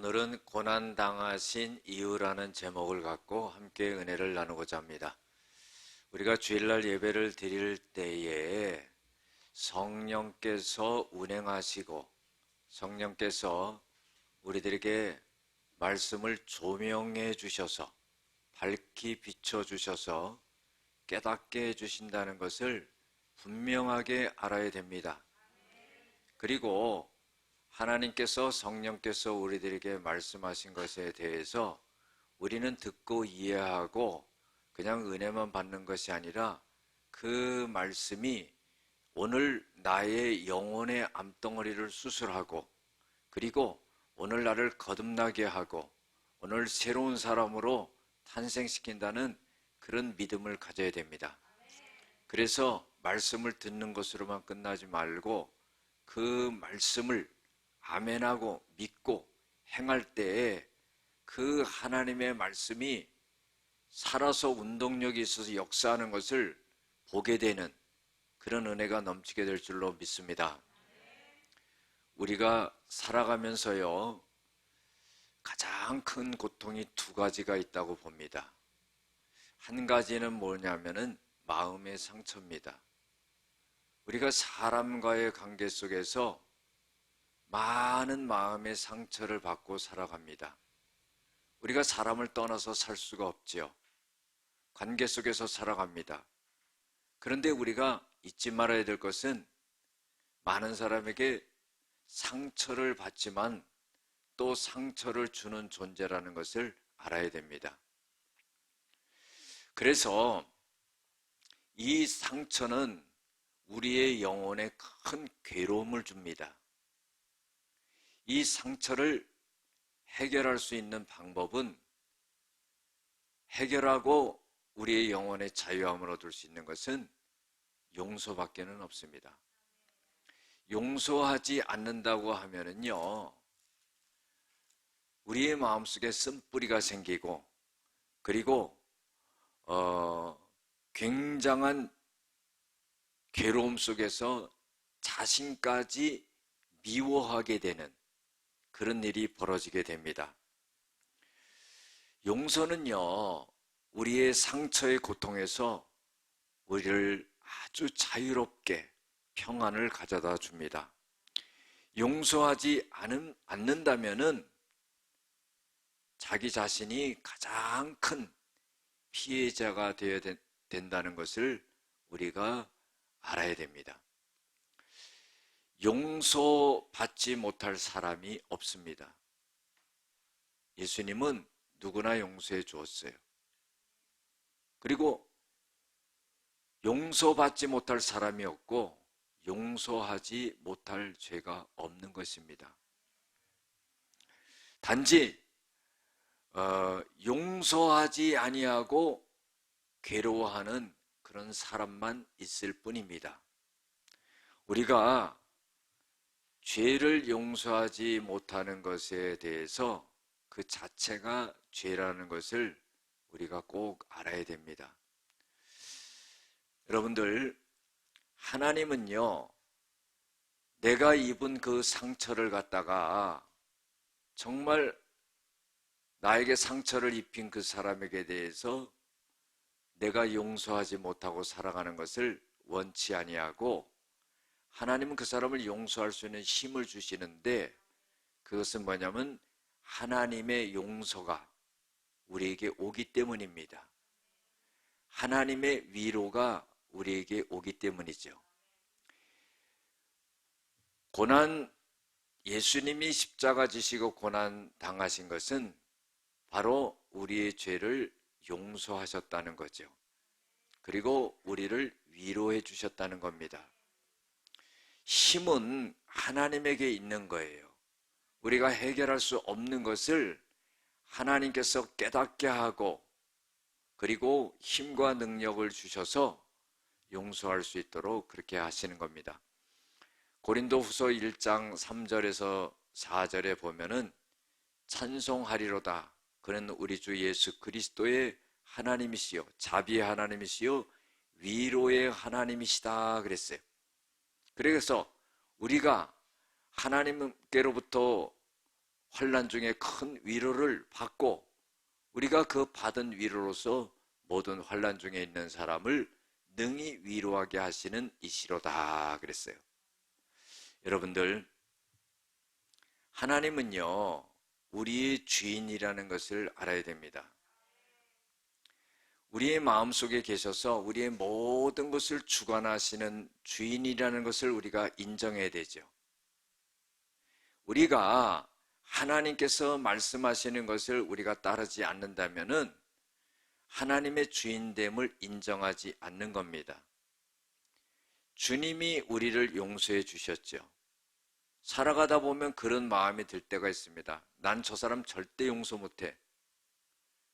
오늘은 고난당하신 이유라는 제목을 갖고 함께 은혜를 나누고자 합니다. 우리가 주일날 예배를 드릴 때에 성령께서 운행하시고 성령께서 우리들에게 말씀을 조명해 주셔서 밝히 비춰 주셔서 깨닫게 해주신다는 것을 분명하게 알아야 됩니다. 그리고 하나님께서 성령께서 우리들에게 말씀하신 것에 대해서 우리는 듣고 이해하고 그냥 은혜만 받는 것이 아니라 그 말씀이 오늘 나의 영혼의 암덩어리를 수술하고 그리고 오늘 나를 거듭나게 하고 오늘 새로운 사람으로 탄생시킨다는 그런 믿음을 가져야 됩니다. 그래서 말씀을 듣는 것으로만 끝나지 말고 그 말씀을 아멘하고 믿고 행할 때에 그 하나님의 말씀이 살아서 운동력이 있어서 역사하는 것을 보게 되는 그런 은혜가 넘치게 될 줄로 믿습니다. 우리가 살아가면서요, 가장 큰 고통이 두 가지가 있다고 봅니다. 한 가지는 뭐냐면은 마음의 상처입니다. 우리가 사람과의 관계 속에서 많은 마음의 상처를 받고 살아갑니다. 우리가 사람을 떠나서 살 수가 없지요. 관계 속에서 살아갑니다. 그런데 우리가 잊지 말아야 될 것은 많은 사람에게 상처를 받지만 또 상처를 주는 존재라는 것을 알아야 됩니다. 그래서 이 상처는 우리의 영혼에 큰 괴로움을 줍니다. 이 상처를 해결할 수 있는 방법은 해결하고 우리의 영혼의 자유함을 얻을 수 있는 것은 용서밖에는 없습니다. 용서하지 않는다고 하면은요, 우리의 마음속에 쓴뿌리가 생기고 그리고 굉장한 괴로움 속에서 자신까지 미워하게 되는 그런 일이 벌어지게 됩니다. 용서는요, 우리의 상처의 고통에서 우리를 아주 자유롭게 평안을 가져다 줍니다. 용서하지 않는다면은 자기 자신이 가장 큰 피해자가 되어야 된다는 것을 우리가 알아야 됩니다. 용서받지 못할 사람이 없습니다. 예수님은 누구나 용서해 주었어요. 그리고 용서받지 못할 사람이 없고 용서하지 못할 죄가 없는 것입니다. 단지 용서하지 아니하고 괴로워하는 그런 사람만 있을 뿐입니다. 우리가 죄를 용서하지 못하는 것에 대해서 그 자체가 죄라는 것을 우리가 꼭 알아야 됩니다. 여러분들, 하나님은요, 내가 입은 그 상처를 갖다가 정말 나에게 상처를 입힌 그 사람에게 대해서 내가 용서하지 못하고 살아가는 것을 원치 아니하고 하나님은 그 사람을 용서할 수 있는 힘을 주시는데 그것은 뭐냐면 하나님의 용서가 우리에게 오기 때문입니다. 하나님의 위로가 우리에게 오기 때문이죠. 예수님이 십자가 지시고 고난 당하신 것은 바로 우리의 죄를 용서하셨다는 거죠. 그리고 우리를 위로해 주셨다는 겁니다. 힘은 하나님에게 있는 거예요. 우리가 해결할 수 없는 것을 하나님께서 깨닫게 하고 그리고 힘과 능력을 주셔서 용서할 수 있도록 그렇게 하시는 겁니다. 고린도후서 1장 3절에서 4절에 보면은 찬송하리로다. 그는 우리 주 예수 그리스도의 하나님이시요 자비의 하나님이시요 위로의 하나님이시다 그랬어요. 그래서 우리가 하나님께로부터 환난 중에 큰 위로를 받고 우리가 그 받은 위로로서 모든 환난 중에 있는 사람을 능히 위로하게 하시는 이시로다 그랬어요. 여러분들, 하나님은요, 우리의 주인이라는 것을 알아야 됩니다. 우리의 마음속에 계셔서 우리의 모든 것을 주관하시는 주인이라는 것을 우리가 인정해야 되죠. 우리가 하나님께서 말씀하시는 것을 우리가 따르지 않는다면은 하나님의 주인됨을 인정하지 않는 겁니다. 주님이 우리를 용서해 주셨죠. 살아가다 보면 그런 마음이 들 때가 있습니다. 난 저 사람 절대 용서 못해.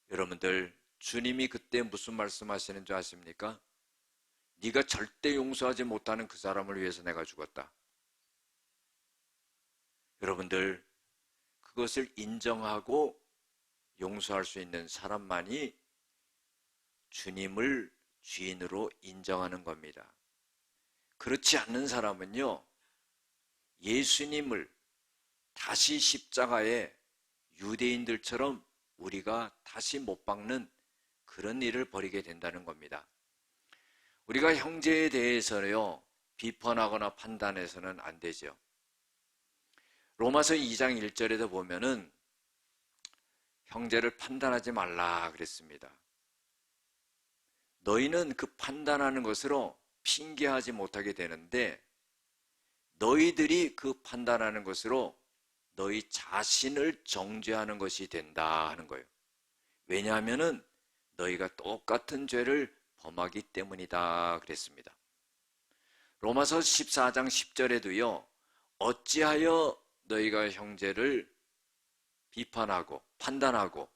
여러분들, 주님이 그때 무슨 말씀하시는 줄 아십니까? 네가 절대 용서하지 못하는 그 사람을 위해서 내가 죽었다. 여러분들, 그것을 인정하고 용서할 수 있는 사람만이 주님을 주인으로 인정하는 겁니다. 그렇지 않는 사람은요, 예수님을 다시 십자가에 유대인들처럼 우리가 다시 못 박는 그런 일을 벌이게 된다는 겁니다. 우리가 형제에 대해서요, 비판하거나 판단해서는 안 되죠. 로마서 2장 1절에도 보면은 형제를 판단하지 말라 그랬습니다. 너희는 그 판단하는 것으로 핑계하지 못하게 되는데 너희들이 그 판단하는 것으로 너희 자신을 정죄하는 것이 된다 하는 거예요. 왜냐하면은 너희가 똑같은 죄를 범하기 때문이다 그랬습니다. 로마서 14장 10절에도요, 어찌하여 너희가 형제를 비판하고 판단하고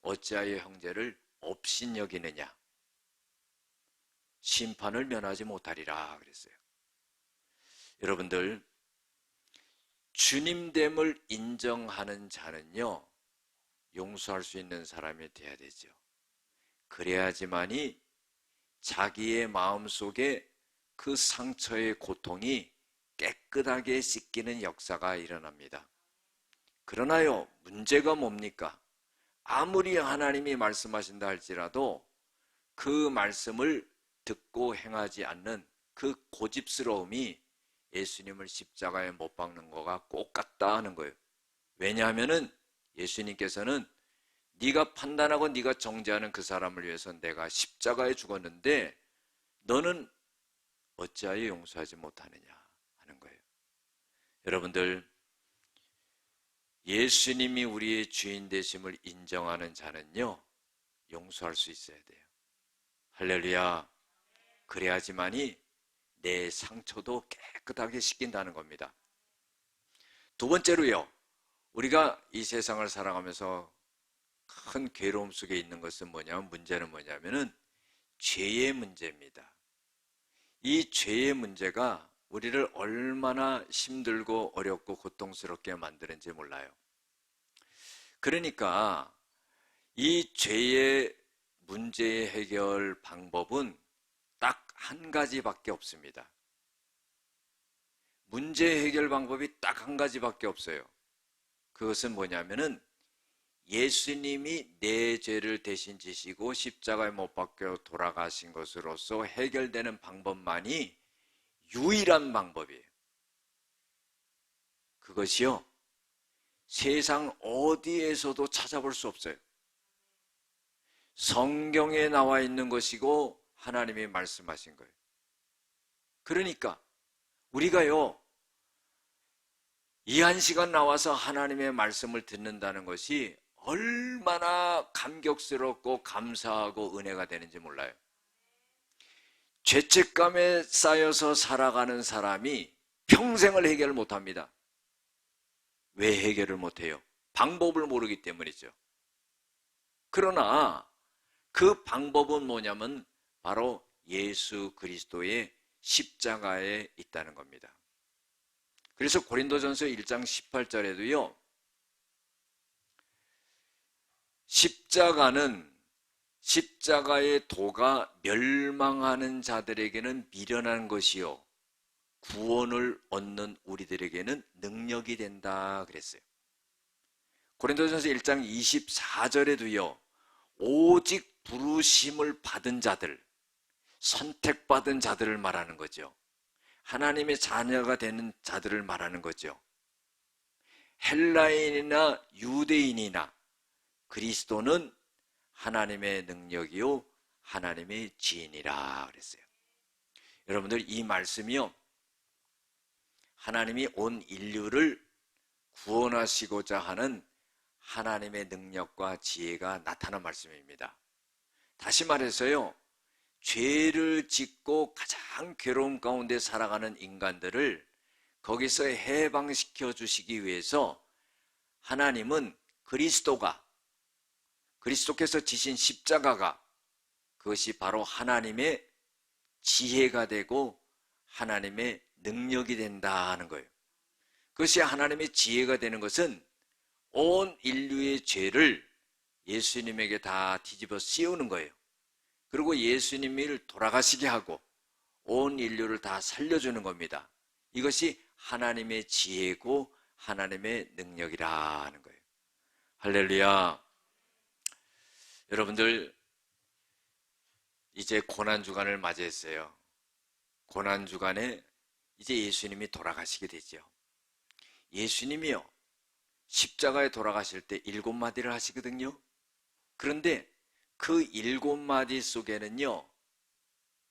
어찌하여 형제를 업신여기느냐, 심판을 면하지 못하리라 그랬어요. 여러분들, 주님됨을 인정하는 자는요, 용서할 수 있는 사람이 돼야 되죠. 그래야지만이 자기의 마음속에 그 상처의 고통이 깨끗하게 씻기는 역사가 일어납니다. 그러나요, 문제가 뭡니까? 아무리 하나님이 말씀하신다 할지라도 그 말씀을 듣고 행하지 않는 그 고집스러움이 예수님을 십자가에 못 박는 거가 꼭 같다 하는 거예요. 왜냐하면은 예수님께서는 네가 판단하고 네가 정죄하는 그 사람을 위해서 내가 십자가에 죽었는데 너는 어찌하여 용서하지 못하느냐 하는 거예요. 여러분들, 예수님이 우리의 주인 되심을 인정하는 자는요, 용서할 수 있어야 돼요. 할렐루야. 그래야지만이 내 상처도 깨끗하게 씻긴다는 겁니다. 두 번째로요, 우리가 이 세상을 살아가면서 큰 괴로움 속에 있는 것은 뭐냐면, 문제는 뭐냐면은 죄의 문제입니다. 이 죄의 문제가 우리를 얼마나 힘들고 어렵고 고통스럽게 만드는지 몰라요. 그러니까 이 죄의 문제의 해결 방법은 딱 한 가지밖에 없습니다. 문제 해결 방법이 딱 한 가지밖에 없어요. 그것은 뭐냐면은 예수님이 내 죄를 대신 지시고 십자가에 못 박혀 돌아가신 것으로서 해결되는 방법만이 유일한 방법이에요. 그것이요, 세상 어디에서도 찾아볼 수 없어요. 성경에 나와 있는 것이고 하나님이 말씀하신 거예요. 그러니까 우리가요, 이 한 시간 나와서 하나님의 말씀을 듣는다는 것이 얼마나 감격스럽고 감사하고 은혜가 되는지 몰라요. 죄책감에 쌓여서 살아가는 사람이 평생을 해결을 못합니다. 왜 해결을 못해요? 방법을 모르기 때문이죠. 그러나 그 방법은 뭐냐면 바로 예수 그리스도의 십자가에 있다는 겁니다. 그래서 고린도전서 1장 18절에도요, 십자가의 도가 멸망하는 자들에게는 미련한 것이요 구원을 얻는 우리들에게는 능력이 된다 그랬어요. 고린도전서 1장 24절에도요. 오직 부르심을 받은 자들, 선택받은 자들을 말하는 거죠. 하나님의 자녀가 되는 자들을 말하는 거죠. 헬라인이나 유대인이나 그리스도는 하나님의 능력이요 하나님의 지인이라 그랬어요. 여러분들, 이 말씀이요, 하나님이 온 인류를 구원하시고자 하는 하나님의 능력과 지혜가 나타난 말씀입니다. 다시 말해서요, 죄를 짓고 가장 괴로움 가운데 살아가는 인간들을 거기서 해방시켜 주시기 위해서 하나님은 그리스도께서 지신 십자가가, 그것이 바로 하나님의 지혜가 되고 하나님의 능력이 된다 하는 거예요. 그것이 하나님의 지혜가 되는 것은 온 인류의 죄를 예수님에게 다 뒤집어 씌우는 거예요. 그리고 예수님을 돌아가시게 하고 온 인류를 다 살려주는 겁니다. 이것이 하나님의 지혜고 하나님의 능력이라 하는 거예요. 할렐루야. 여러분들, 이제 고난주간을 맞이했어요. 고난주간에 이제 예수님이 돌아가시게 되죠. 예수님이요, 십자가에 돌아가실 때 7마디를 하시거든요. 그런데 그 7마디 속에는요,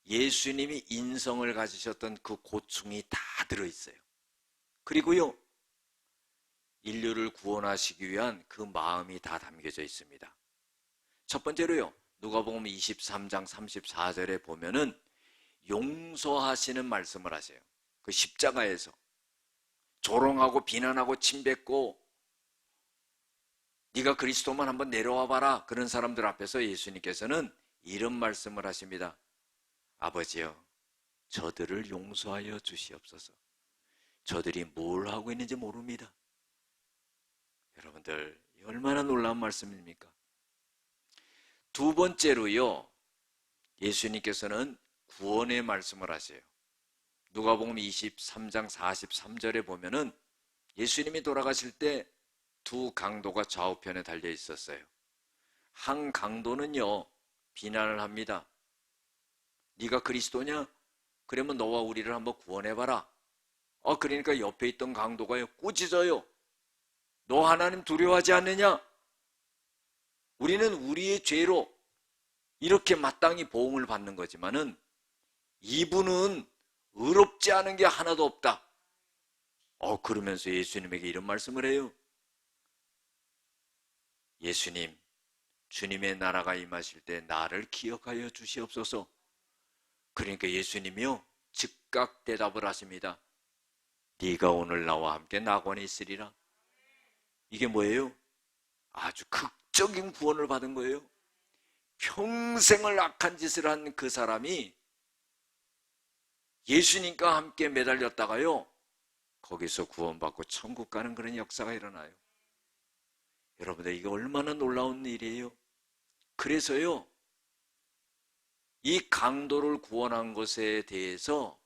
예수님이 인성을 가지셨던 그 고충이 다 들어있어요. 그리고요, 인류를 구원하시기 위한 그 마음이 다 담겨져 있습니다. 첫 번째로요, 누가복음 23장 34절에 보면은 용서하시는 말씀을 하세요. 그 십자가에서 조롱하고 비난하고 침뱉고 네가 그리스도만 한번 내려와 봐라, 그런 사람들 앞에서 예수님께서는 이런 말씀을 하십니다. 아버지여, 저들을 용서하여 주시옵소서. 저들이 뭘 하고 있는지 모릅니다. 여러분들, 얼마나 놀라운 말씀입니까? 두 번째로요, 예수님께서는 구원의 말씀을 하세요. 누가복음 23장 43절에 보면은 예수님이 돌아가실 때 두 강도가 좌우편에 달려 있었어요. 한 강도는요, 비난을 합니다. 네가 그리스도냐? 그러면 너와 우리를 한번 구원해봐라. 그러니까 옆에 있던 강도가요, 꾸짖어요. 너 하나님 두려워하지 않느냐? 우리는 우리의 죄로 이렇게 마땅히 보응을 받는 거지만은 이분은 의롭지 않은 게 하나도 없다. 그러면서 예수님에게 이런 말씀을 해요. 예수님, 주님의 나라가 임하실 때 나를 기억하여 주시옵소서. 그러니까 예수님이요, 즉각 대답을 하십니다. 네가 오늘 나와 함께 낙원에 있으리라. 이게 뭐예요? 아주 극적인 구원을 받은 거예요. 평생을 악한 짓을 한 그 사람이 예수님과 함께 매달렸다가요, 거기서 구원받고 천국 가는 그런 역사가 일어나요. 여러분들, 이게 얼마나 놀라운 일이에요. 그래서요, 이 강도를 구원한 것에 대해서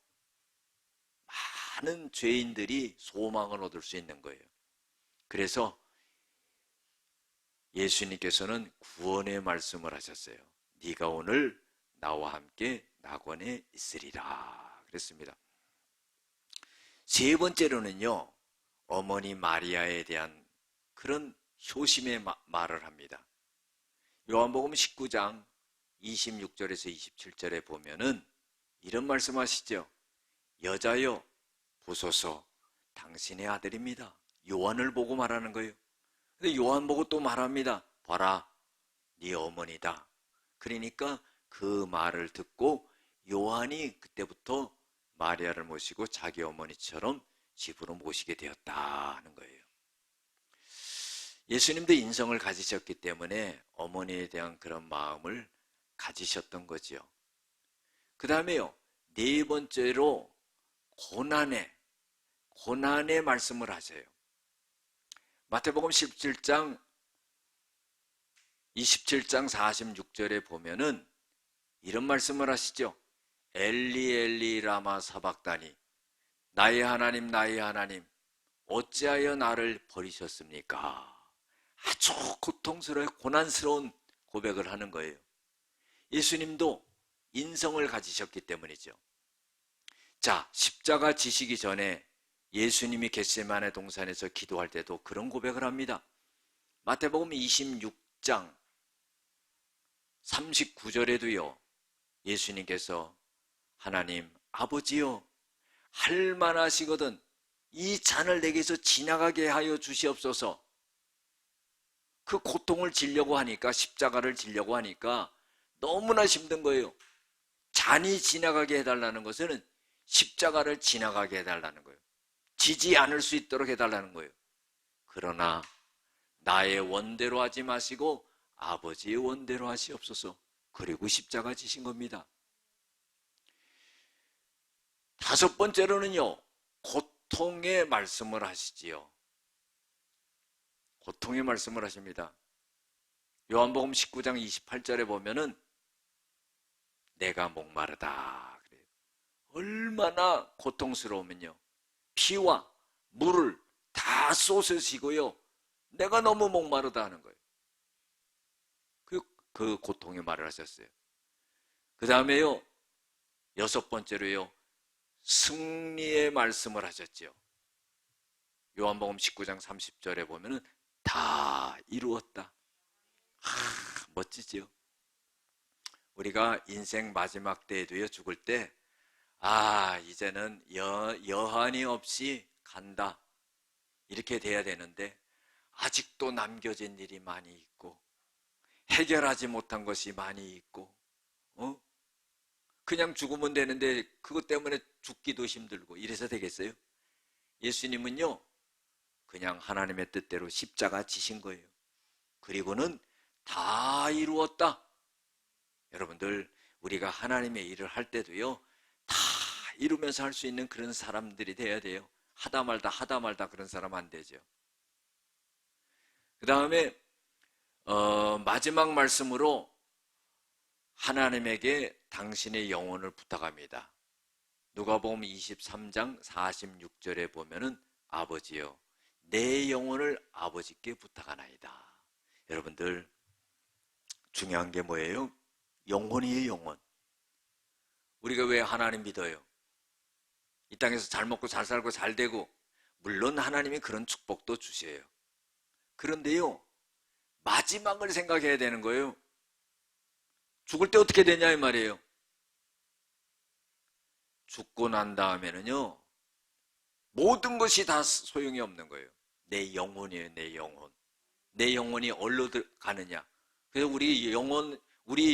많은 죄인들이 소망을 얻을 수 있는 거예요. 그래서 예수님께서는 구원의 말씀을 하셨어요. 네가 오늘 나와 함께 낙원에 있으리라 그랬습니다. 세 번째로는요, 어머니 마리아에 대한 그런 효심의 말을 합니다. 요한복음 19장 26절에서 27절에 보면은 이런 말씀하시죠. 여자여, 보소서, 당신의 아들입니다. 요한을 보고 말하는 거예요. 근데 요한 보고 또 말합니다. 봐라, 네 어머니다. 그러니까 그 말을 듣고 요한이 그때부터 마리아를 모시고 자기 어머니처럼 집으로 모시게 되었다 하는 거예요. 예수님도 인성을 가지셨기 때문에 어머니에 대한 그런 마음을 가지셨던 거지요. 그 다음에요, 네 번째로 고난의 말씀을 하세요. 마태복음 27장 46절에 보면은 이런 말씀을 하시죠. 엘리 엘리 라마 사박다니, 나의 하나님 나의 하나님 어찌하여 나를 버리셨습니까? 아주 고통스러워 고난스러운 고백을 하는 거예요. 예수님도 인성을 가지셨기 때문이죠. 자, 십자가 지시기 전에 예수님이 겟세마네 동산에서 기도할 때도 그런 고백을 합니다. 마태복음 26장 39절에도요, 예수님께서 하나님 아버지요, 할 만하시거든 이 잔을 내게서 지나가게 하여 주시옵소서. 그 고통을 지려고 하니까, 십자가를 지려고 하니까 너무나 힘든 거예요. 잔이 지나가게 해달라는 것은 십자가를 지나가게 해달라는 거예요. 지지 않을 수 있도록 해달라는 거예요. 그러나 나의 원대로 하지 마시고 아버지의 원대로 하시옵소서. 그리고 십자가 지신 겁니다. 다섯 번째로는요, 고통의 말씀을 하시지요. 고통의 말씀을 하십니다. 요한복음 19장 28절에 보면은 내가 목마르다 그래요. 얼마나 고통스러우면요, 피와 물을 다 쏟으시고요, 내가 너무 목마르다 하는 거예요. 그 고통의 말을 하셨어요. 그 다음에요, 여섯 번째로요, 승리의 말씀을 하셨지요. 요한복음 19장 30절에 보면은 다 이루었다. 멋지지요. 우리가 인생 마지막 때에도요, 죽을 때 이제는 여한이 없이 간다, 이렇게 돼야 되는데 아직도 남겨진 일이 많이 있고 해결하지 못한 것이 많이 있고, 그냥 죽으면 되는데 그것 때문에 죽기도 힘들고 이래서 되겠어요? 예수님은요, 그냥 하나님의 뜻대로 십자가 지신 거예요. 그리고는 다 이루었다. 여러분들, 우리가 하나님의 일을 할 때도요, 다 이루면서 할 수 있는 그런 사람들이 돼야 돼요. 하다 말다 그런 사람 안 되죠. 그 다음에 마지막 말씀으로 하나님에게 당신의 영혼을 부탁합니다. 누가복음 23장 46절에 보면은 아버지여 내 영혼을 아버지께 부탁하나이다. 여러분들, 중요한 게 뭐예요? 영혼이에요, 영혼. 우리가 왜 하나님 믿어요? 이 땅에서 잘 먹고 잘 살고 잘 되고, 물론 하나님이 그런 축복도 주셔요. 그런데요, 마지막을 생각해야 되는 거예요. 죽을 때 어떻게 되냐 이 말이에요. 죽고 난 다음에는요, 모든 것이 다 소용이 없는 거예요. 내 영혼이에요, 내 영혼. 내 영혼이 어디로 가느냐. 그래서 우리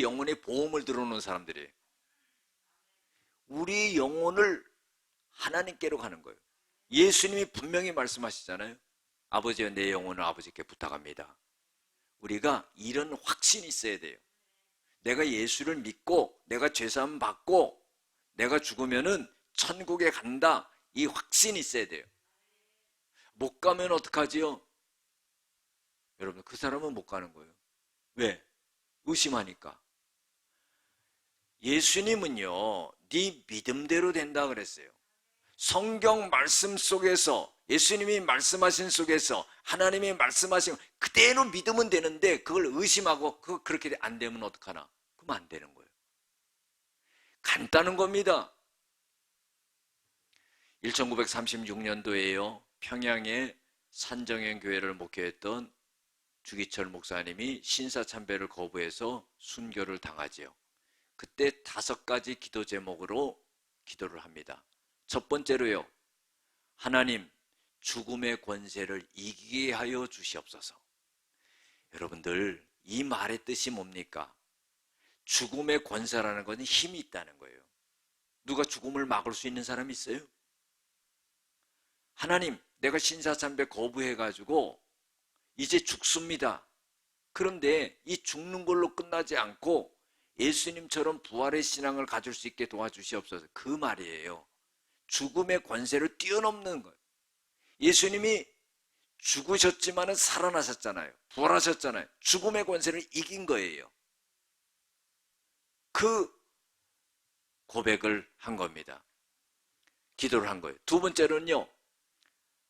영혼의 보험을 들어놓은 사람들이에요. 우리 영혼을 하나님께로 가는 거예요. 예수님이 분명히 말씀하시잖아요. 아버지여 내 영혼을 아버지께 부탁합니다. 우리가 이런 확신이 있어야 돼요. 내가 예수를 믿고 내가 죄사함 받고 내가 죽으면은 천국에 간다, 이 확신이 있어야 돼요. 못 가면 어떡하지요? 여러분, 그 사람은 못 가는 거예요. 왜? 의심하니까. 예수님은요, 네 믿음대로 된다 그랬어요. 성경 말씀 속에서, 예수님이 말씀하신 속에서 하나님이 말씀하신 그대로 믿으면 되는데, 그걸 의심하고 그렇게 안 되면 어떡하나? 그럼 안 되는 거예요. 간단한 겁니다. 1936년도에요 평양에 산정현 교회를 목회했던 주기철 목사님이 신사참배를 거부해서 순교를 당하지요. 그때 5가지 기도 제목으로 기도를 합니다. 첫 번째로요, 하나님 죽음의 권세를 이기게 하여 주시옵소서. 여러분들, 이 말의 뜻이 뭡니까? 죽음의 권세라는 것은 힘이 있다는 거예요. 누가 죽음을 막을 수 있는 사람이 있어요? 하나님, 내가 신사참배 거부해가지고 이제 죽습니다. 그런데 이 죽는 걸로 끝나지 않고 예수님처럼 부활의 신앙을 가질 수 있게 도와주시옵소서. 그 말이에요. 죽음의 권세를 뛰어넘는 거예요. 예수님이 죽으셨지만 살아나셨잖아요. 부활하셨잖아요. 죽음의 권세를 이긴 거예요. 그 고백을 한 겁니다. 기도를 한 거예요. 두 번째로는요,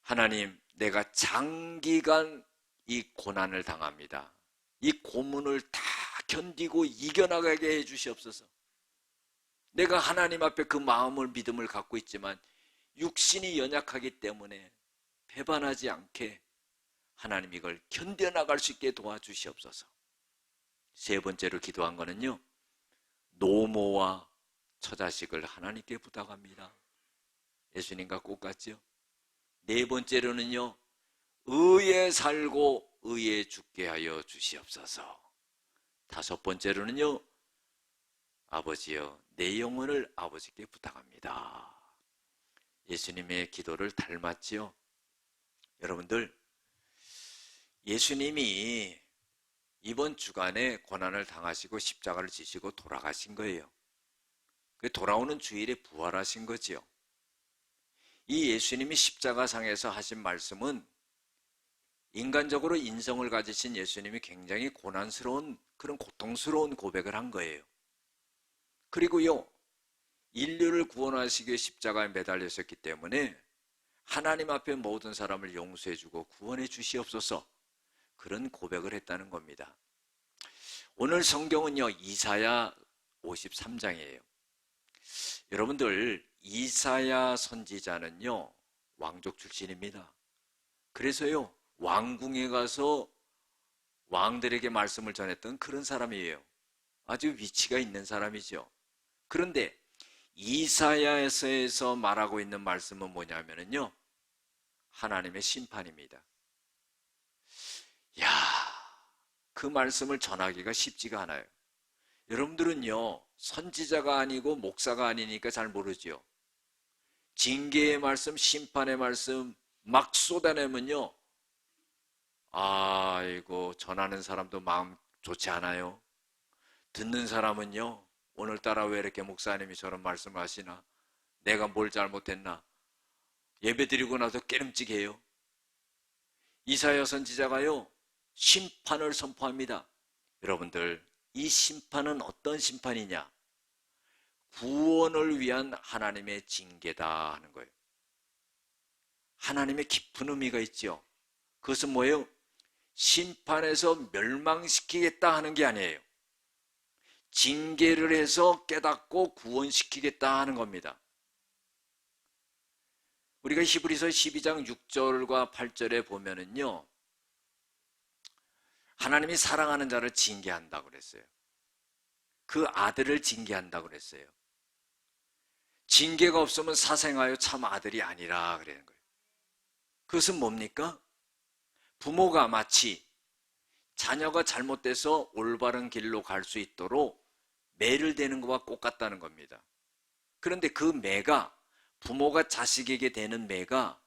하나님 내가 장기간 이 고난을 당합니다. 이 고문을 다 견디고 이겨나가게 해주시옵소서. 내가 하나님 앞에 그 마음을 믿음을 갖고 있지만 육신이 연약하기 때문에 배반하지 않게 하나님 이걸 견뎌나갈 수 있게 도와주시옵소서. 세 번째로 기도한 거는요, 노모와 처자식을 하나님께 부탁합니다. 예수님과 똑같죠? 네 번째로는요, 의에 살고 의에 죽게 하여 주시옵소서. 다섯 번째로는요, 아버지여 내 영혼을 아버지께 부탁합니다. 예수님의 기도를 닮았지요? 여러분들, 예수님이 이번 주간에 고난을 당하시고 십자가를 지시고 돌아가신 거예요. 돌아오는 주일에 부활하신 거지요. 이 예수님이 십자가상에서 하신 말씀은 인간적으로 인성을 가지신 예수님이 굉장히 고난스러운, 그런 고통스러운 고백을 한 거예요. 그리고요, 인류를 구원하시기 위해 십자가에 매달리셨기 때문에 하나님 앞에 모든 사람을 용서해주고 구원해 주시옵소서, 그런 고백을 했다는 겁니다. 오늘 성경은요, 이사야 53장이에요. 여러분들, 이사야 선지자는요, 왕족 출신입니다. 그래서요, 왕궁에 가서 왕들에게 말씀을 전했던 그런 사람이에요. 아주 위치가 있는 사람이죠. 그런데 이사야서에서 말하고 있는 말씀은 뭐냐면요, 하나님의 심판입니다. 야, 그 말씀을 전하기가 쉽지가 않아요. 여러분들은요, 선지자가 아니고 목사가 아니니까 잘 모르죠. 징계의 말씀, 심판의 말씀 막 쏟아내면요, 아이고, 전하는 사람도 마음 좋지 않아요. 듣는 사람은요, 오늘따라 왜 이렇게 목사님이 저런 말씀을 하시나, 내가 뭘 잘못했나, 예배드리고 나서 깨름직해요. 이사야 선지자가요, 심판을 선포합니다. 여러분들, 이 심판은 어떤 심판이냐? 구원을 위한 하나님의 징계다 하는 거예요. 하나님의 깊은 의미가 있죠. 그것은 뭐예요? 심판해서 멸망시키겠다 하는 게 아니에요. 징계를 해서 깨닫고 구원시키겠다 하는 겁니다. 우리가 히브리서 12장 6절과 8절에 보면은요, 하나님이 사랑하는 자를 징계한다고 그랬어요. 그 아들을 징계한다고 그랬어요. 징계가 없으면 사생하여 참 아들이 아니라 그러는 거예요. 그것은 뭡니까? 부모가 마치 자녀가 잘못돼서 올바른 길로 갈 수 있도록 매를 대는 것과 똑같다는 겁니다. 그런데 그 매가, 부모가 자식에게 대는 매가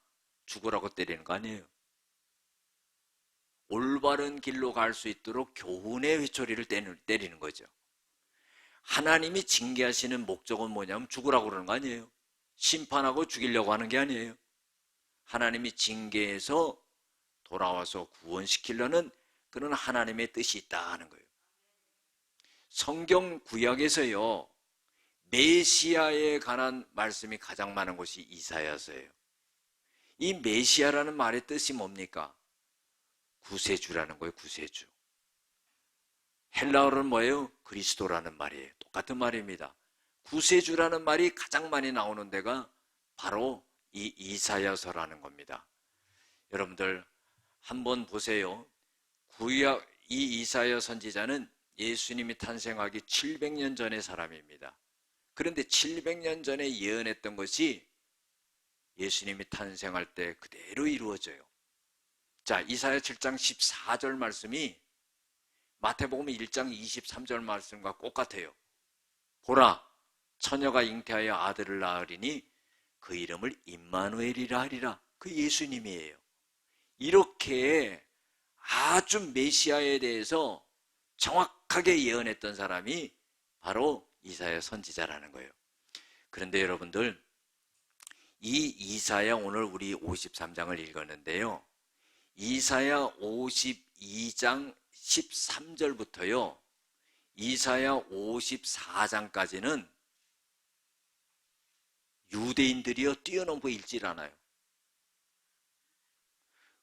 죽으라고 때리는 거 아니에요. 올바른 길로 갈 수 있도록 교훈의 회초리를 때리는 거죠. 하나님이 징계하시는 목적은 뭐냐면 죽으라고 그러는 거 아니에요. 심판하고 죽이려고 하는 게 아니에요. 하나님이 징계해서 돌아와서 구원시키려는 그런 하나님의 뜻이 있다 하는 거예요. 성경 구약에서요, 메시아에 관한 말씀이 가장 많은 곳이 이사야서예요. 이 메시아라는 말의 뜻이 뭡니까? 구세주라는 거예요. 구세주. 헬라어로는 뭐예요? 그리스도라는 말이에요. 똑같은 말입니다. 구세주라는 말이 가장 많이 나오는 데가 바로 이 이사야서라는 겁니다. 여러분들 한번 보세요. 구약 이 이사야 선지자는 예수님이 탄생하기 700년 전의 사람입니다. 그런데 700년 전에 예언했던 것이 예수님이 탄생할 때 그대로 이루어져요. 자, 이사야 7장 14절 말씀이 마태복음 1장 23절 말씀과 똑같아요. 보라, 처녀가 잉태하여 아들을 낳으리니 그 이름을 임마누엘이라 하리라. 그 예수님이에요. 이렇게 아주 메시아에 대해서 정확하게 예언했던 사람이 바로 이사야 선지자라는 거예요. 그런데 여러분들, 이 이사야, 오늘 우리 53장을 읽었는데요, 이사야 52장 13절부터요 이사야 54장까지는 유대인들이요 뛰어넘고 읽질 않아요.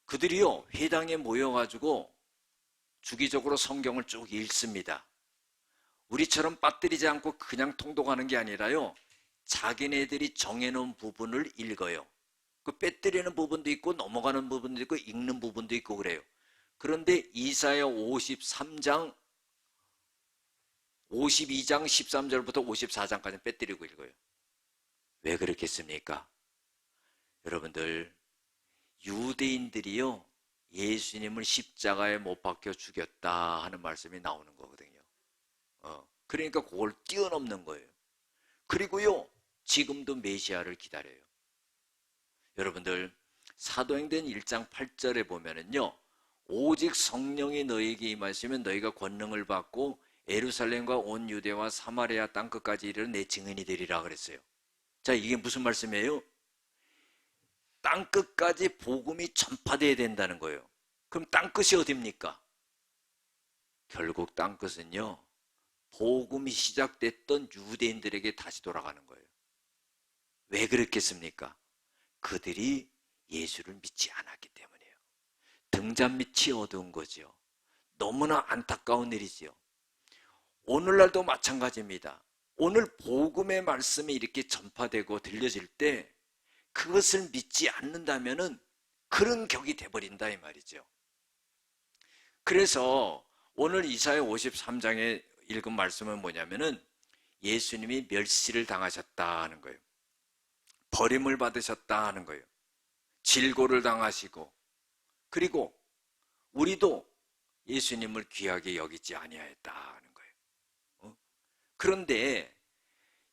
그들이요, 회당에 모여가지고 주기적으로 성경을 쭉 읽습니다. 우리처럼 빠뜨리지 않고 그냥 통독하는 게 아니라요, 자기네들이 정해놓은 부분을 읽어요. 그 빼뜨리는 부분도 있고 넘어가는 부분도 있고 읽는 부분도 있고 그래요. 그런데 이사야 53장 52장 13절부터 54장까지 빼뜨리고 읽어요. 왜 그렇겠습니까? 여러분들, 유대인들이요, 예수님을 십자가에 못 박혀 죽였다 하는 말씀이 나오는 거거든요. 그러니까 그걸 뛰어넘는 거예요. 그리고요, 지금도 메시아를 기다려요. 여러분들, 사도행전 1장 8절에 보면은요, 오직 성령이 너희에게 임하시면 너희가 권능을 받고 예루살렘과 온 유대와 사마리아 땅끝까지 이르러 내 증인이 되리라 그랬어요. 자, 이게 무슨 말씀이에요? 땅끝까지 복음이 전파되어야 된다는 거예요. 그럼 땅끝이 어디입니까? 결국 땅끝은요, 복음이 시작됐던 유대인들에게 다시 돌아가는 거예요. 왜 그렇겠습니까? 그들이 예수를 믿지 않았기 때문이에요. 등잔 밑이 어두운 거죠. 너무나 안타까운 일이지요. 오늘날도 마찬가지입니다. 오늘 복음의 말씀이 이렇게 전파되고 들려질 때 그것을 믿지 않는다면은 그런 격이 돼버린다 이 말이죠. 그래서 오늘 이사야 53장에 읽은 말씀은 뭐냐면은 예수님이 멸시를 당하셨다 하는 거예요. 버림을 받으셨다 하는 거예요. 질고를 당하시고, 그리고 우리도 예수님을 귀하게 여기지 아니하였다 하는 거예요. 그런데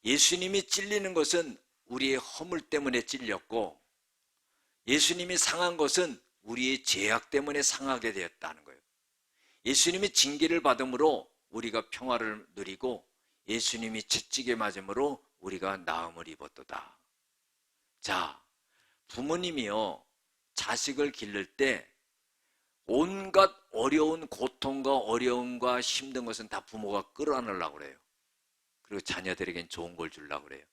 예수님이 찔리는 것은 우리의 허물 때문에 찔렸고, 예수님이 상한 것은 우리의 죄악 때문에 상하게 되었다는 거예요. 예수님이 징계를 받음으로 우리가 평화를 누리고, 예수님이 채찍에 맞음으로 우리가 나음을 입었도다. 자, 부모님이요, 자식을 기를 때 온갖 어려운 고통과 어려움과 힘든 것은 다 부모가 끌어안으려고 그래요. 그리고 자녀들에겐 좋은 걸 주려고 그래요.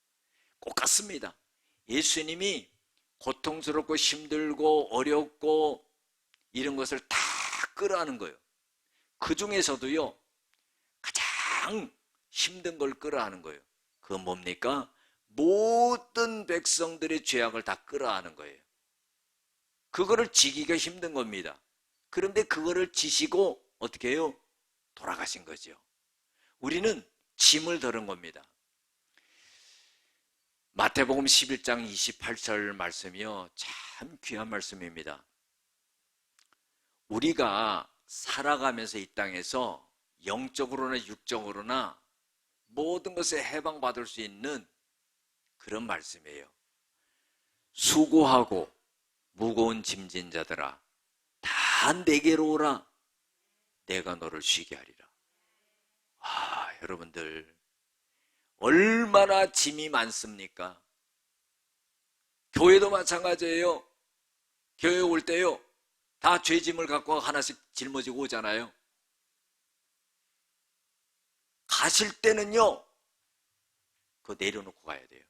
똑같습니다. 예수님이 고통스럽고 힘들고 어렵고 이런 것을 다 끌어안은 거예요. 그 중에서도요, 가장 힘든 걸 끌어안은 거예요. 그건 뭡니까? 모든 백성들의 죄악을 다 끌어안은 거예요. 그거를 지기가 힘든 겁니다. 그런데 그거를 지시고 어떻게 해요? 돌아가신 거죠. 우리는 짐을 덜은 겁니다. 마태복음 11장 28절 말씀이요, 참 귀한 말씀입니다. 우리가 살아가면서 이 땅에서 영적으로나 육적으로나 모든 것에 해방받을 수 있는 그런 말씀이에요. 수고하고 무거운 짐진 자들아, 다 내게로 오라. 내가 너를 쉬게 하리라. 여러분들, 얼마나 짐이 많습니까? 교회도 마찬가지예요. 교회 올 때요, 다 죄짐을 갖고 하나씩 짊어지고 오잖아요. 가실 때는요, 그거 내려놓고 가야 돼요.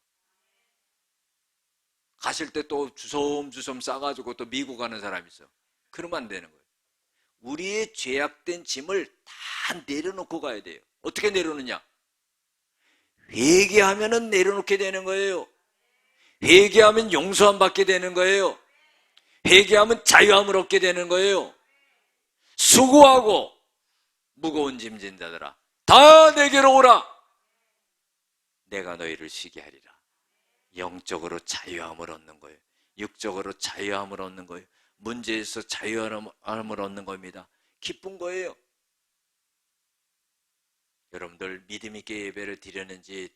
가실 때 또 주섬주섬 싸가지고 또 미국 가는 사람이 있어. 그러면 안 되는 거예요. 우리의 죄악된 짐을 다 내려놓고 가야 돼요. 어떻게 내려놓냐? 회개하면은 내려놓게 되는 거예요. 회개하면 용서함 받게 되는 거예요. 회개하면 자유함을 얻게 되는 거예요. 수고하고 무거운 짐진 자들아, 다 내게로 오라. 내가 너희를 쉬게 하리라. 영적으로 자유함을 얻는 거예요. 육적으로 자유함을 얻는 거예요. 문제에서 자유함을 얻는 겁니다. 기쁜 거예요. 여러분들, 믿음 있게 예배를 드렸는지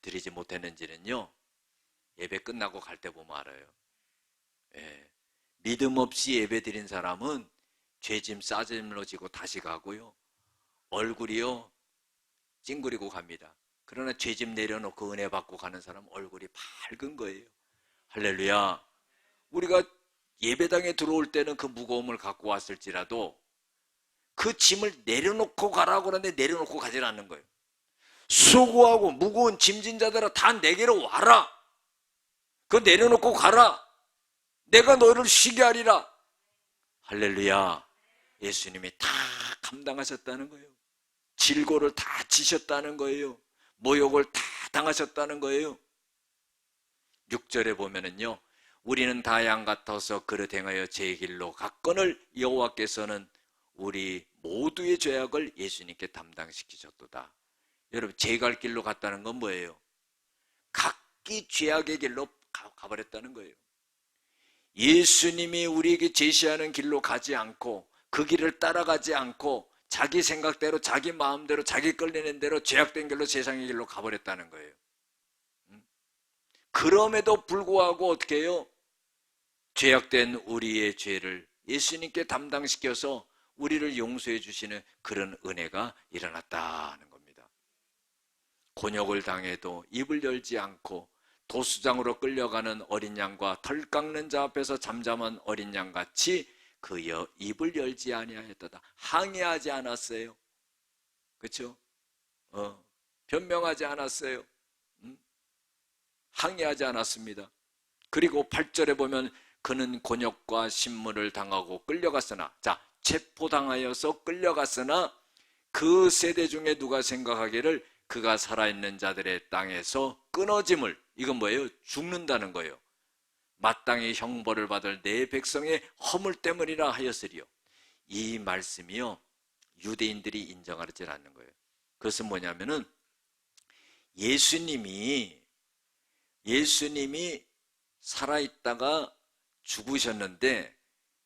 드리지 못했는지는요, 예배 끝나고 갈 때 보면 알아요. 예. 믿음 없이 예배 드린 사람은 죄짐 싸짐으로 지고 다시 가고요, 얼굴이요 찡그리고 갑니다. 그러나 죄짐 내려놓고 은혜 받고 가는 사람 얼굴이 밝은 거예요. 할렐루야. 우리가 예배당에 들어올 때는 그 무거움을 갖고 왔을지라도 그 짐을 내려놓고 가라고 하는데 내려놓고 가지 않는 거예요. 수고하고 무거운 짐진 자들아, 다 내게로 와라. 그거 내려놓고 가라. 내가 너희를 쉬게 하리라. 할렐루야. 예수님이 다 감당하셨다는 거예요. 질고를 다 지셨다는 거예요. 모욕을 다 당하셨다는 거예요. 6절에 보면은요, 우리는 다 양 같아서 그릇 행하여 제 길로 갔거늘 여호와께서는 우리 모두의 죄악을 예수님께 담당시키셨도다. 여러분, 제 갈 길로 갔다는 건 뭐예요? 각기 죄악의 길로 가버렸다는 거예요. 예수님이 우리에게 제시하는 길로 가지 않고 그 길을 따라가지 않고 자기 생각대로 자기 마음대로 자기 끌리는 대로 죄악된 길로 세상의 길로 가버렸다는 거예요. 그럼에도 불구하고 어떻게 해요? 죄악된 우리의 죄를 예수님께 담당시켜서 우리를 용서해 주시는 그런 은혜가 일어났다는 겁니다. 곤욕을 당해도 입을 열지 않고 도수장으로 끌려가는 어린 양과 털 깎는 자 앞에서 잠잠한 어린 양같이 그 입을 열지 아니하였다. 항의하지 않았어요. 그렇죠? 변명하지 않았어요. 항의하지 않았습니다. 그리고 8절에 보면 그는 곤욕과 신문을 당하고 끌려갔으나, 자, 체포당하여서 끌려갔으나 그 세대 중에 누가 생각하기를 그가 살아있는 자들의 땅에서 끊어짐을, 이건 뭐예요? 죽는다는 거예요. 마땅히 형벌을 받을 내 백성의 허물 때문이라 하였으리요. 이 말씀이요, 유대인들이 인정하지 않는 거예요. 그것은 뭐냐면은 예수님이 살아있다가 죽으셨는데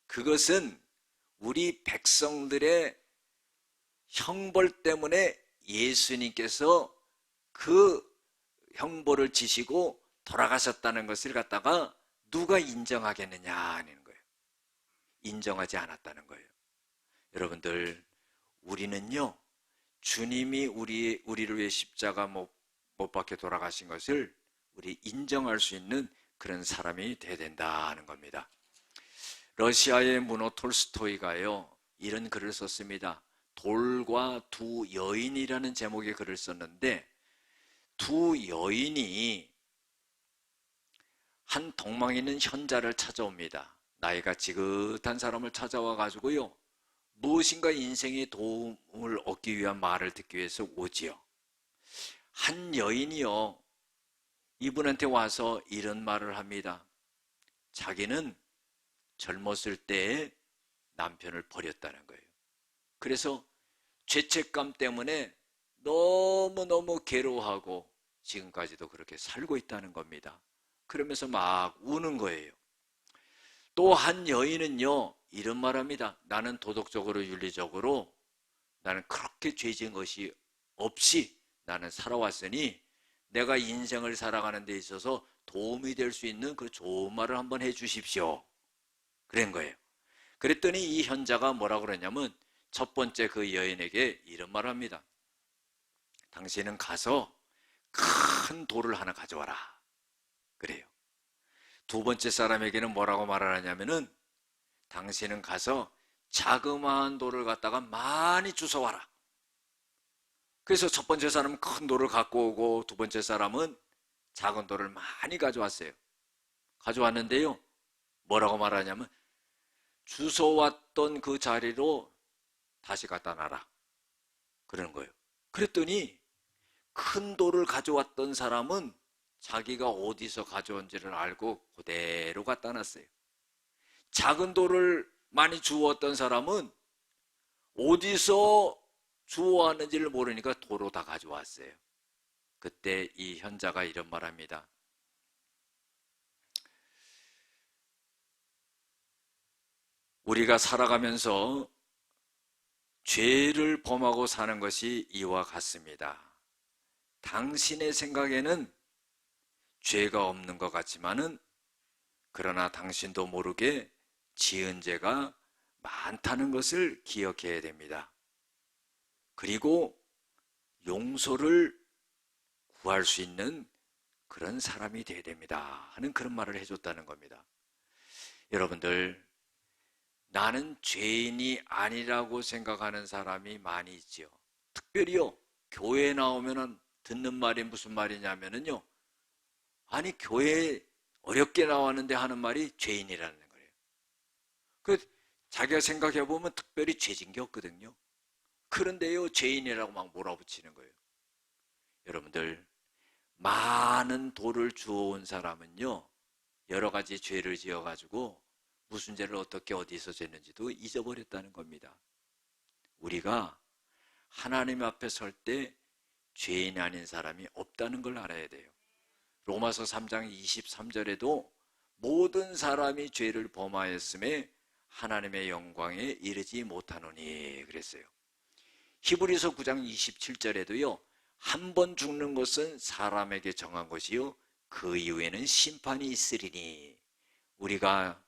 그것은 우리 백성들의 형벌 때문에 예수님께서 그 형벌을 지시고 돌아가셨다는 것을 갖다가 누가 인정하겠느냐 하는 거예요. 인정하지 않았다는 거예요. 여러분들, 우리는요, 주님이 우리를 위해 십자가 못 박혀 돌아가신 것을 우리 인정할 수 있는 그런 사람이 돼야 된다는 겁니다. 러시아의 문호 톨스토이가요, 이런 글을 썼습니다. 돌과 두 여인이라는 제목의 글을 썼는데, 두 여인이 한 동망 있는 현자를 찾아옵니다. 나이가 지긋한 사람을 찾아와 가지고요, 무엇인가 인생의 도움을 얻기 위한 말을 듣기 위해서 오지요. 한 여인이요, 이분한테 와서 이런 말을 합니다. 자기는 젊었을 때에 남편을 버렸다는 거예요. 그래서 죄책감 때문에 너무너무 괴로워하고 지금까지도 그렇게 살고 있다는 겁니다. 그러면서 막 우는 거예요. 또 한 여인은요, 이런 말합니다. 나는 도덕적으로 윤리적으로 나는 그렇게 죄진 것이 없이 나는 살아왔으니 내가 인생을 살아가는 데 있어서 도움이 될 수 있는 그 좋은 말을 한번 해 주십시오. 그런 거예요. 그랬더니 이 현자가 뭐라고 그러냐면 첫 번째 그 여인에게 이런 말을 합니다. 당신은 가서 큰 돌을 하나 가져와라. 그래요. 두 번째 사람에게는 뭐라고 말을 하냐면은 당신은 가서 자그마한 돌을 갖다가 많이 주워와라. 그래서 첫 번째 사람은 큰 돌을 갖고 오고 두 번째 사람은 작은 돌을 많이 가져왔어요. 가져왔는데요, 뭐라고 말하냐면 주워왔던 그 자리로 다시 갖다 놔라. 그러는 거예요. 그랬더니 큰 돌을 가져왔던 사람은 자기가 어디서 가져온지를 알고 그대로 갖다 놨어요. 작은 돌을 많이 주웠던 사람은 어디서 주워왔는지를 모르니까 도로 다 가져왔어요. 그때 이 현자가 이런 말합니다. 우리가 살아가면서 죄를 범하고 사는 것이 이와 같습니다. 당신의 생각에는 죄가 없는 것 같지만은 그러나 당신도 모르게 지은 죄가 많다는 것을 기억해야 됩니다. 그리고 용서를 구할 수 있는 그런 사람이 되어야 됩니다 하는 그런 말을 해줬다는 겁니다. 여러분들, 나는 죄인이 아니라고 생각하는 사람이 많이 있지요. 특별히요, 교회에 나오면 듣는 말이 무슨 말이냐면요, 아니 교회에 어렵게 나왔는데 하는 말이 죄인이라는 거예요. 그 자기가 생각해 보면 특별히 죄진 게 없거든요. 그런데요, 죄인이라고 막 몰아붙이는 거예요. 여러분들, 많은 도를 주워온 사람은요, 여러 가지 죄를 지어가지고 무슨 죄를 어떻게 어디서 졌는지도 잊어버렸다는 겁니다. 우리가 하나님 앞에 설 때 죄인 아닌 사람이 없다는 걸 알아야 돼요. 로마서 3장 23절에도 모든 사람이 죄를 범하였음에 하나님의 영광에 이르지 못하노니 그랬어요. 히브리서 9장 27절에도요, 한 번 죽는 것은 사람에게 정한 것이요 그 이후에는 심판이 있으리니, 우리가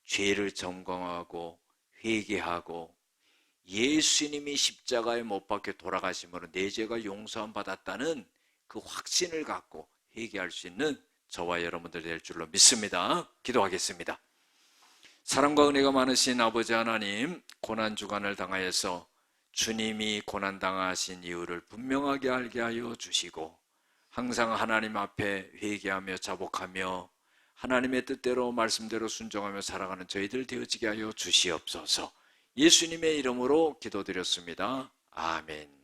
죄를 점검하고 회개하고 예수님이 십자가에 못 박혀 돌아가심으로 내 죄가 용서함 받았다는 그 확신을 갖고 회개할 수 있는 저와 여러분들 될 줄로 믿습니다. 기도하겠습니다. 사랑과 은혜가 많으신 아버지 하나님, 고난주간을 당하여서 주님이 고난당하신 이유를 분명하게 알게 하여 주시고, 항상 하나님 앞에 회개하며 자복하며 하나님의 뜻대로 말씀대로 순종하며 살아가는 저희들 되어지게 하여 주시옵소서. 예수님의 이름으로 기도드렸습니다. 아멘.